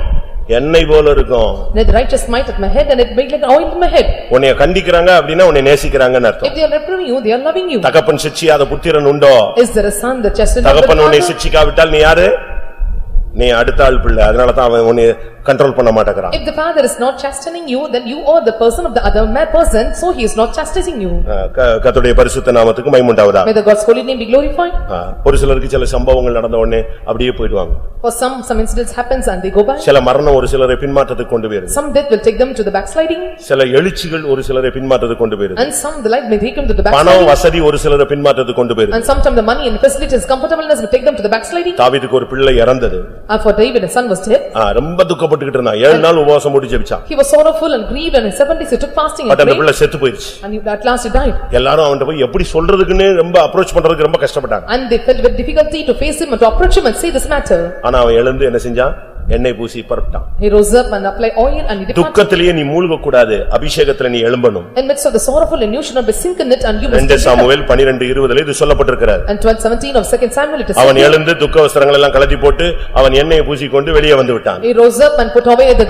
எண்ணெய் போல இருக்கும். The righteous might at my head and it make like oil in my head. உன்னை கண்டிக்கறாங்க அப்படினா உன்னை நேசிக்கறாங்கன்னு அர்த்தம். If they are reproving you, they are loving you. தகப்பன் சிட்சியாத புத்திரன் உண்டோ? Is there a son that chasteneth? தகப்பன் உன்னை சிட்சிக்காவிட்டால் நீ யாரு, நீ அடுத்த ஆள் பிள்ளை. அதனால தான் அவன் உன்னை கண்ட்ரோல் பண்ண மாட்டேங்கறான். If the father is not chastening you, then you are the person of the other person, so he is not chastising you. கர்த்தருடைய பரிசுத்த நாமத்துக்கு மகிமை உண்டாவதாக. May the God's holy name be glorified. ஒரு சிலருக்கு சில சம்பவங்கள் நடந்த உடனே அப்படியே போய்டுவாங்க. For some incidents happens and they go back. சில மரணம் ஒரு சிலரை பின்மாற்றத்துக்கு கொண்டு போயிடும். Some death will take them to the backsliding. சில எழுச்சிகள் ஒரு சிலரை பின்மாற்றத்துக்கு கொண்டு போயிடும். And some the life may take them to the backsliding. பணம் வசதி ஒரு சிலரை பின்மாற்றத்துக்கு கொண்டு போயிடும். And sometimes the money and facilities comfortableness will take them to the backsliding. தாவீதுக்கு ஒரு பிள்ளை இறந்தது. And for David a son was dead. ரொம்ப துக்கப்பட்டுக்கிட்டு இருந்தான். 7 நாள் உபவாசம் போட்டு ஜெபிச்சான். He was sorrowful and grieved and in 7 days he took fasting and prayed. அந்த prayed. பிள்ளை செத்து போயிடுச்சு. And at last he died. எல்லாரும் அவன்ட்ட போய் எப்படி சொல்றதுக்குன்னு ரொம்ப அப்ரோச் பண்றதுக்கு ரொம்ப கஷ்டப்பட்டாங்க. And they felt with difficulty to face him and to approach him and say this matter. ஆனா அவன் எழுந்து என்ன செஞ்சான், எண்ணெய் பூசி பரப்பிட்டான். He rose up and applied oil and he departed. துக்கத்திலேயே நீ மூழ்க கூடாது, அபிஷேகத்திலே நீ எழும்பணும். In midst of the sorrowful and you should not be sink in it and you must. 2 Samuel 12:20 இது சொல்லப்பட்டிருக்கிறது. And 12:17 of 2 Samuel it is. அவன் எழுந்து துக்க வஸ்திரங்கள் எல்லாம் கழட்டி போட்டு அவன் எண்ணெயை பூசிக்கொண்டு வெளியே வந்து விட்டான். He rose up and put away the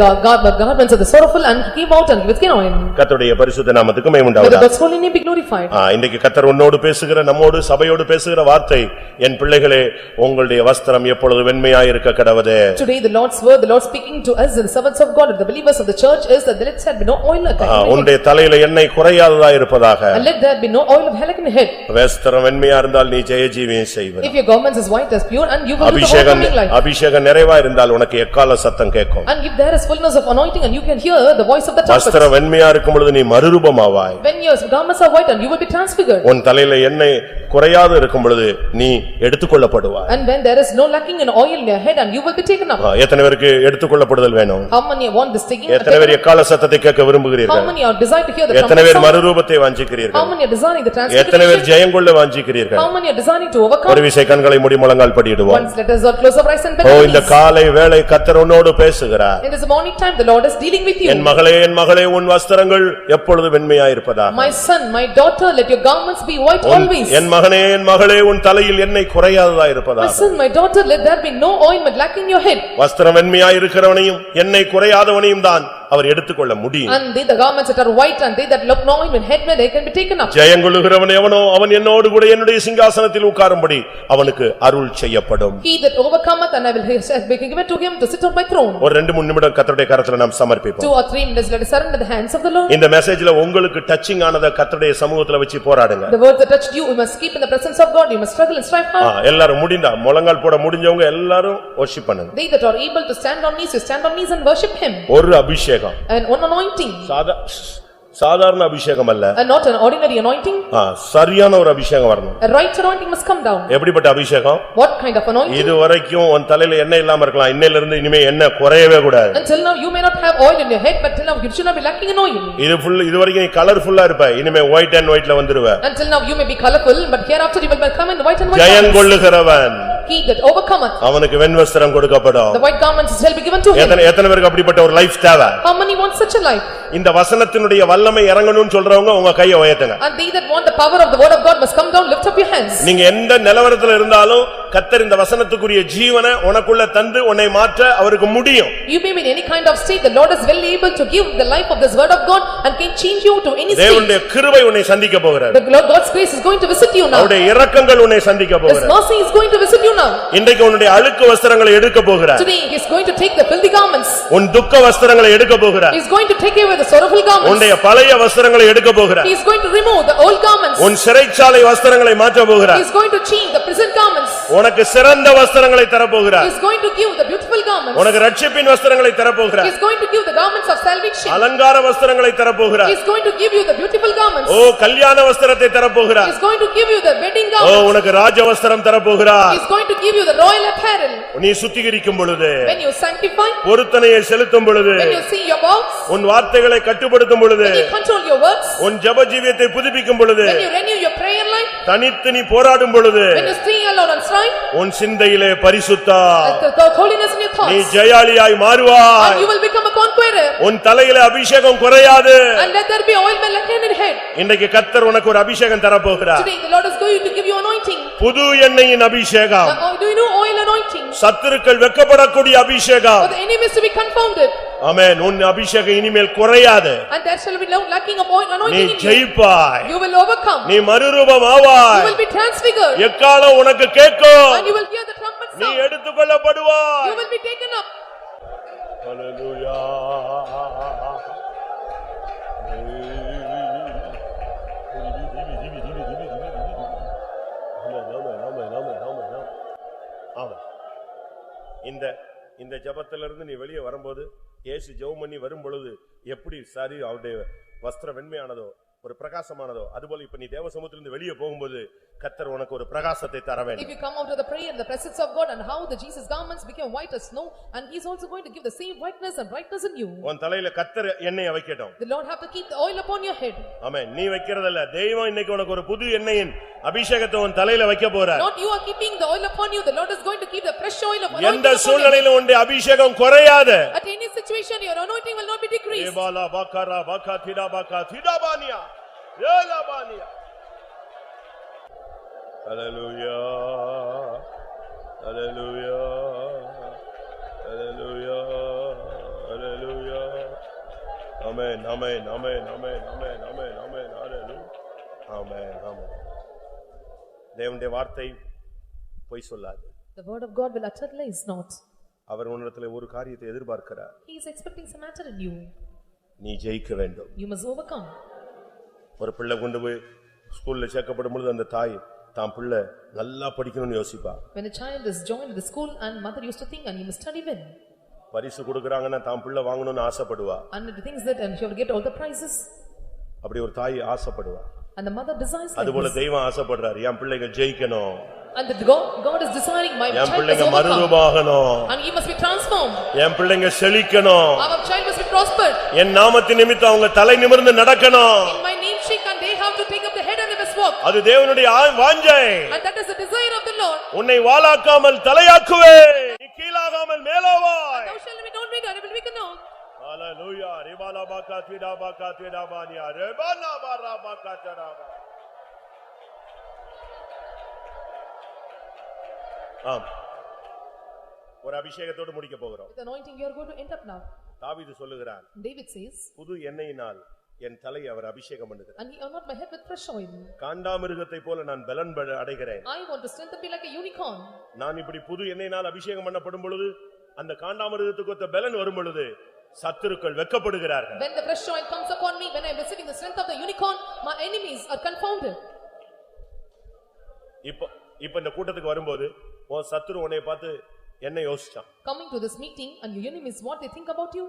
garments of the sorrowful and he came out and with oil. கர்த்தருடைய பரிசுத்த நாமத்துக்கு மகிமை May உண்டாவதாக. God's holy name be glorified. இன்றைக்கு கர்த்தர் உன்னோடு பேசுகிற, நம்மோடு சபையோடு பேசுகிற வார்த்தை, என் பிள்ளைகளே உங்களுடைய வஸ்திரம் எப்பொழுது வெண்மையாய் இருக்க கடவது. Today the Lord's word, the Lord speaking to us and the servants of God and the believers of the church is that let there be no oil at your head. உன்னுடைய தலையில எண்ணெய் குறையாததா இருப்பதாக. And let there be no oil of hell in your head. வஸ்திரம் வெண்மையா இருந்தால் நீ ஜெயஜீவியம் செய்வாய். If your garments is white as pure and you will live the overcoming life. அபிஷேகம் நிறைவா இருந்தால் உனக்கு எக்கால சத்தம் கேட்கும். And if there is fullness of anointing and you can hear the voice of the trumpet. வஸ்திரம் வெண்மையா இருக்கும் பொழுது நீ மறுரூபமாவாய். When your garments are white and you will be transfigured. உன் தலையில எண்ணெய் குறையாது இருக்கும் பொழுது நீ எடுத்துக்கொள்ளப்படுவாய். And when there is no lacking in oil in your head and you will be taken up. எத்தனை பேருக்கு எடுத்துக்கொள்ளப்படுதல் வேணும்? How many want this taking? எத்தனை பேர் எக்கால சத்தத்தை கேட்க விரும்புகிறீர்கள்? How many are desire to hear the trumpet? எத்தனை பேர் மறுரூபத்தை வாஞ்சிக்கிறீர்கள்? How many are desiring the transfiguration? எத்தனை பேர் ஜெயம் கொள்ள வாஞ்சிக்கிறீர்கள்? How many are desiring to overcome? ஒரு விசை கண்களை மூடி முழங்கால் படியிடுவோம். Once let us all close our eyes and bend our இந்த knees. காலை வேளை கர்த்தர் உன்னோடு பேசுகிறார். In this morning time the Lord is dealing with you. என் மகளே உன் வஸ்திரங்கள் எப்பொழுது வெண்மையாய் இருப்பதாக. My son, my daughter, let your garments be white always. என் மகளே உன் தலையில் எண்ணெய் குறையாததா இருப்பதாக. My son, my daughter, let there be no ointment lacking in your head. வஸ்திரம் வெண்மையாய் இருக்கிறவனையும் எண்ணெய் குறையாதவனையும் தான் அவர் எடுத்துக்கொள்ள முடியும். And they the garments that are white and they that look no ointment head they can be taken up. ஜெயங்கொள்ளுகிறவன் எவனோ அவன் என்னோடு கூட என்னுடைய சிங்காசனத்தில் உட்காரும்படி அவனுக்கு அருள் செய்யப்படும். He that overcometh and I will be given to him to sit on my throne. ஒரு 2-3 நிமிடம் கர்த்தருடைய கரத்துல நாம் சமர்ப்பிப்போம். 2 or 3 minutes let us surrender the hands of the Lord. இந்த மெசேஜ்ல உங்களுக்கு டச்சிங் ஆனத கர்த்தருடைய சமூகத்துல வச்சு போராடுங்க. The words that touched you must keep in the presence of God, you must struggle and strive hard. எல்லாரும் முடிந்தா முழங்கால் போட முடிஞ்சவங்க எல்லாரும் worship பண்ணுங்க. They that are able to stand on knees, you stand on knees and worship him. ஒரு அபிஷேகம். And one anointing. சாதாரண அபிஷேகம் அல்ல. And not an ordinary anointing. சரியான ஒரு அபிஷேகம் வரணும். A right anointing must come down. எப்படிப்பட்ட அபிஷேகம்? What kind of anointing? இதுவரைக்கும் உன் தலையில எண்ணெய் இல்லாம இருக்கலாம், இன்னையில இருந்து இனிமே எண்ணெய் குறையவே கூடாது. Until now you may not have oil in your head, but till now you should not be lacking in oil. இதுவரைக்கும் நீ கலர்ஃபுல்லா இருப்ப, இனிமே white and whiteல வந்துருவ. Until now you may be colorful, but hereafter you will come in white and white. ஜெயங்கொள்ளுகிறவன் He that overcometh, அவனுக்கு வெண்வஸ்திரம் கொடுக்கப்படும். the white garments shall be given to him. எத்தனை பேருக்கு அப்படிப்பட்ட ஒரு லைஃப் தேவை? How many want such a life? இந்த வசனத்தினுடைய வல்லமை இறங்கணும்னு சொல்றவங்க உங்க கையை உயர்த்துங்க. And they that want the power of the word of God must come down, lift up your hands. நீங்க எந்த நிலவரத்துல இருந்தாலும் கர்த்தர் இந்த வசனத்துக்குரிய ஜீவனை உனக்குள்ள தந்து உன்னை மாற்ற அவருக்கு முடியும். You may be in any kind of state, the Lord is well able to give the life of this word of God and can change you to any state. தேவனுடைய கிருபை உன்னை சந்திக்க போகிறார். The God's grace is going to visit you now. அவருடைய இரக்கங்கள் உன்னை சந்திக்க His போகிறார். mercy is going to visit you now. இன்றைக்கு உன்னுடைய அழுக்கு வஸ்திரங்களை எடுக்க போகிறார். Today he is going to take the filthy garments. உன் துக்க வஸ்திரங்களை எடுக்க போகிறார். He is going to take away the sorrowful garments. உன்னுடைய பழைய வஸ்திரங்களை எடுக்க போகிறார். He is going to remove the old garments. உன் சிறைச்சாலை வஸ்திரங்களை மாற்ற He போகிறார். is going to change the prison garments. உனக்கு சிறந்த வஸ்திரங்களை தர He போகிறார். is going to give the beautiful garments. உனக்கு ரட்சிப்பின் வஸ்திரங்களை தர He போகிறார். is going to give the garments of salvation. அலங்கார வஸ்திரங்களை தர He போகிறார். is going to give you the beautiful garments. ஓ கல்யாண வஸ்திரத்தை தர He போகிறார். is going to give you the wedding O garments. உனக்கு ராஜ வஸ்திரம் தர போகிறார். He is going to give you the royal apparel. நீ சுத்திகரிக்கும் பொழுது, When you sanctify, பொருத்தனையை செலுத்தும் பொழுது, when you see your vows, உன் வார்த்தைகளை கட்டுப்படுத்தும் பொழுது, when you control your words, உன் ஜெப ஜீவியத்தை புதுப்பிக்கும் பொழுது, when you renew your prayer life, தனித்து நீ போராடும் பொழுது, when you stay alone and strive, உன் சிந்தையிலே பரிசுத்தா the holiness in your நீ thoughts, ஜெயாளியாய் மாறுவாய். and you will become a conqueror. உன் தலையிலே அபிஷேகம் குறையாது. And let there be ointment like in head. இன்றைக்கு கர்த்தர் உனக்கு ஒரு அபிஷேகம் தர போகிறார். Today the Lord is going to give you anointing. புது எண்ணெயின் அபிஷேகம். Do you know oil anointing? சத்துருக்கள் வெட்கப்படக்கூடிய அபிஷேகம். For the enemies to be confounded. ஆமென். உன் அபிஷேகம் இனிமேல் குறையாது. And there shall be no lacking of oil நீ anointing in you. ஜெயிப்பாய். You will overcome. நீ மறுரூபம் You ஆவாய். will be transfigured. எக்காலம் உனக்கு கேட்கும். And you will hear the trumpet நீ sound. எடுத்துக்கொள்ளப்படுவாய். You will be taken up. ஹல்லேலூயா. இந்த ஜெபத்திலிருந்து நீ வெளியே வரும்போது இயேசு ஜெபம் பண்ணி வரும் பொழுது எப்படி சரி அவருடைய வஸ்திரம் வெண்மையானதோ ஒரு பிரகாசமானதோ அதுபோல இப்ப நீ தேவ சமூகத்திலிருந்து வெளியே போகும்போது கர்த்தர் உனக்கு ஒரு பிரகாசத்தை தர வேண்டும். If you come out of the prayer in the presence of God and how the Jesus garments became white as snow, and he is also going to give the same whiteness and brightness in you. உன் தலையில கர்த்தர் எண்ணெயை வைக்கட்டும். The Lord have to keep the oil upon your head. ஆமென். நீ வைக்கிறதல்ல, தெய்வம் இன்னைக்கு உனக்கு ஒரு புது எண்ணெயின் அபிஷேகத்தை உன் தலையில வைக்க போறார். Not you are keeping the oil upon you, the Lord is going to keep the fresh oil of எந்த anointing upon you. சூழ்நிலையிலும் உன்னுடைய அபிஷேகம் குறையாது. At any situation your anointing will not be decreased. ஏபாலா Baqarah பக்கா திடாபானியா ஏலாபானியா. ஹல்லேலூயா ஹல்லேலூயா ஹல்லேலூயா ஹல்லேலூயா. ஆமென் ஆமென் ஆமென் ஆமென் ஆமென் ஆமென் ஆமென் ஹல்லேலூயா ஆமென் ஆமென். தேவனுடைய வார்த்தை பொய் சொல்லாது. The word of God will utter lies not. அவர் உன்னிடத்தில் ஒரு காரியத்தை எதிர்பார்க்கிறார். He is expecting some matter in you. நீ ஜெயிக்க வேண்டும். You must overcome. ஒரு பிள்ளை கொண்டு போய் ஸ்கூல்ல சேர்க்கப்படும் பொழுது அந்த தாய் தான் பிள்ளை நல்லா படிக்கணும்னு யோசிப்பா. When a child is joined the school and mother used to think and he must study well. பரிசு கொடுக்கறாங்கன்னா தான் பிள்ளை வாங்கணும்னு ஆசைப்படுவா. And the things that and she will get all the prizes. அப்படி ஒரு தாய் ஆசைப்படுவா. And the mother desires like அதுபோல this. தெய்வம் ஆசைப்படுறார் என் பிள்ளைங்க ஜெயிக்கணும். And that God is desiring my N child must பிள்ளைங்க overcome. மறுரூபமாகணும். And he must be transformed. என் பிள்ளைங்க செழிக்கணும். Our child must be prospered. என் நாமத்தின் நிமித்தம் அவங்க தலை நிமிர்ந்து நடக்கணும். In my name shake and they have to take up the head and they must walk. அது தேவனுடைய வாஞ்சை. And that is the desire of the Lord. உன்னை வாளாக்காமல் தலையாக்குவே, நீ கீழாகாமல் மேலாவாய். Thou shalt be not weak and will weaken now. ஹல்லேலூயா. ரிபாலா பாக்கா திடாபானியா ரெபானா பாரா பாக்கா தராபா. ஆம். ஒரு அபிஷேகத்தோடு முடிக்க போகிறோம். With anointing you are going to end up now. தாவீது சொல்லுகிறான், David says, புது எண்ணெயினால் என் தலையை அவர் அபிஷேகம் பண்ணுகிறார். and he anoint my head with fresh oil. காண்டாமிருகத்தை போல நான் பலன் அடைகிறேன். I want to strengthen me like a unicorn. நான் இப்படி புது எண்ணெயினால் அபிஷேகம் பண்ணப்படும் பொழுது அந்த காண்டாமிருகத்துக்கு ஒத்த பலன் வரும் பொழுது சத்துருக்கள் வெட்கப்படுகிறார்கள். When the fresh oil comes upon me, when I am receiving the strength of the unicorn, my enemies are confounded. இப்ப இந்த கூட்டத்துக்கு வரும்போது உன் சத்துரு உன்னை பார்த்து என்ன யோசிச்சான்? Coming to this meeting and your enemies what they think about you?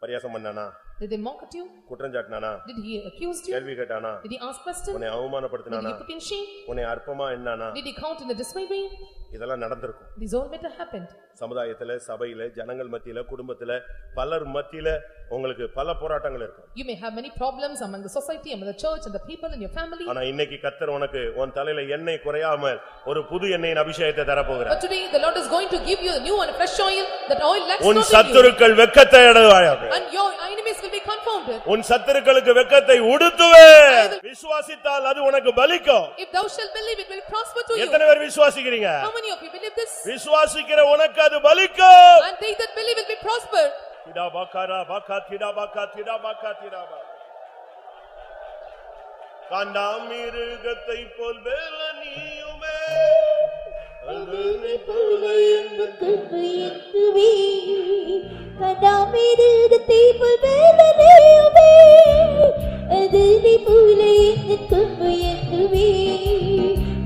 பரியாசம் பண்ணானா? Did they mock at you? குற்றம் சாட்டினானா? Did he accuse you? கேள்வி கேட்டானா? Did he ask questions? உன்னை Did அவமானப்படுத்தினானா? he put in shame? உன்னை அற்பமா எண்ணானா? Did he count in a dismay way? இதெல்லாம் நடந்திருக்கும். These all might have happened. சமுதாயத்துல, சபையில, ஜனங்கள் மத்தியில, குடும்பத்துல, பலர் மத்தியில உங்களுக்கு பல போராட்டங்கள் இருக்கும். You may have many problems among the society, among the church and the people in your family. ஆனா இன்னைக்கு கர்த்தர் உனக்கு உன் தலையில எண்ணெய் குறையாமல் ஒரு புது எண்ணெயின் அபிஷேகத்தை தர போகிறார். But today the Lord is going to give you a new and fresh oil, that oil lacks உன் not in you. சத்துருக்கள் வெட்கத்தை அடைவார்கள். And your enemies will be confounded. confounded. உன் சத்துருக்களுக்கு வெட்கத்தை உடுத்துவேன். விசுவாசித்தால் அது உனக்கு பலிக்கும். If thou shalt believe, it will prosper to you. எத்தனை பேர் விசுவாசிக்கிறீங்க? How many of you believe this? விசுவாசிக்கிற உனக்கு அது பலிக்கும். And they that believe will be prospered. திடாபகரா பகா திடாபகா திடாபகா திடாபா காண்டாமிருகத்தை போல் வேலனியுமே அந்தனை போல எனக்கு துயத்துவே கடாமிருகத்தை போல் வேலனியுமே அந்தனை போல எனக்கு துயத்துவே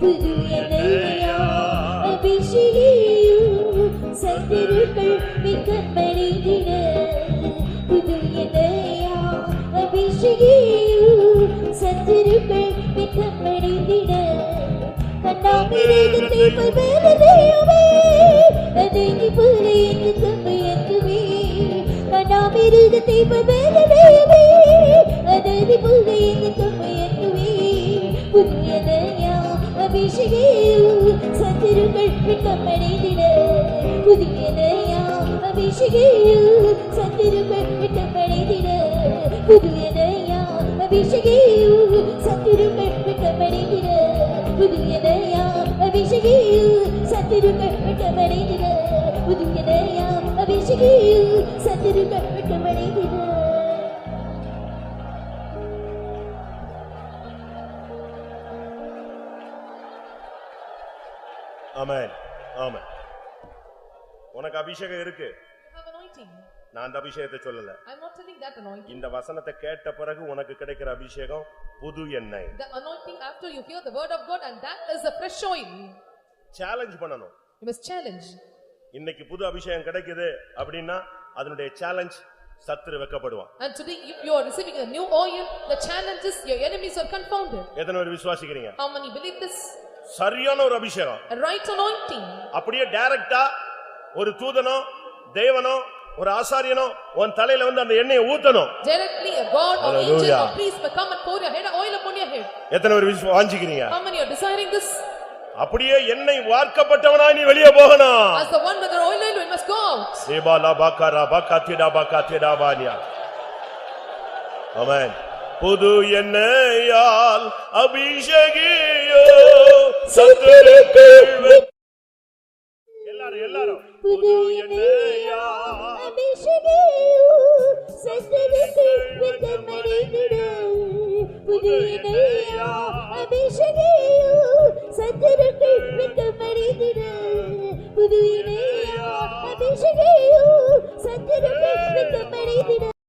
புது எனையா அபிஷேகியும் சத்துருக்கள் மிக்கமடைந்திட புது எனையா அபிஷேகியும் சத்துருக்கள் மிக்கமடைந்திட கண்டாமிருகத்தை போல் வேலனியுமே அந்தனை போல எனக்கு துயத்துவே கண்டாமிருகத்தை போல் வேலனியுமே அந்தனை போல எனக்கு துயத்துவே புது எனையா அபிஷேகியும் சத்துருக்கள் மிக்கமடைந்திட புதியனையா அபிஷேகியும் சத்துருக்கள் மிக்கமடைந்திட புதியனையா அபிஷேகியும் சத்துருக்கள் மிக்கமடைந்திட புதியனையா அபிஷேகியும் சத்துருக்கள் மிக்கமடைந்திட புதியனையா அபிஷேகியும் சத்துருக்கள் மிக்கமடைந்திட. ஆமென் ஆமென். உனக்கு அபிஷேகம் இருக்கு. You have anointing. நான் அந்த அபிஷேகத்தை சொல்லல. I'm not telling that anointing. இந்த வசனத்தை கேட்ட பிறகு உனக்கு கிடைக்கிற அபிஷேகம் புது எண்ணெய். The anointing after you hear the word of God, and that is a fresh oil. Challenge பண்ணணும். You must challenge. இன்னைக்கு புது அபிஷேகம் கிடைக்குது அப்படின்னா அதனுடைய சேலஞ்ச் சத்துரு வெட்கப்படுவான். And today if you are receiving a new oil, the challenge is your enemies are confounded. எத்தனை பேர் விசுவாசிக்கிறீங்க? How many believe this? சரியான ஒரு அபிஷேகம். A right anointing. அப்படியே டைரக்டா ஒரு தூதனோ தேவனோ ஒரு ஆசாரியனோ உன் தலையில வந்து அந்த எண்ணெயை ஊத்தணும். Directly a god or angel or priest will come and pour your head oil upon your head. எத்தனை பேர் வாஞ்சிக்கிறீங்க? How many are desiring this? அப்படியே எண்ணெய் வார்க்கப்பட்டவனாய் நீ வெளியே போகணும். As the one with the oil, you must go out. சேபாலா பகரா பகதிடா பகதிடா வானியா. ஆமென். புது எண்ணெயால் அபிஷேகியோ சத்துருக்கள் எல்லாரும் புது எண்ணெயால் அபிஷேகியும் சத்துருக்கள் மிக்கமடைந்திட புது எனையா அபிஷேகியும் சத்துருக்கள் மிக்கமடைந்திட புது எனையா அபிஷேகியும்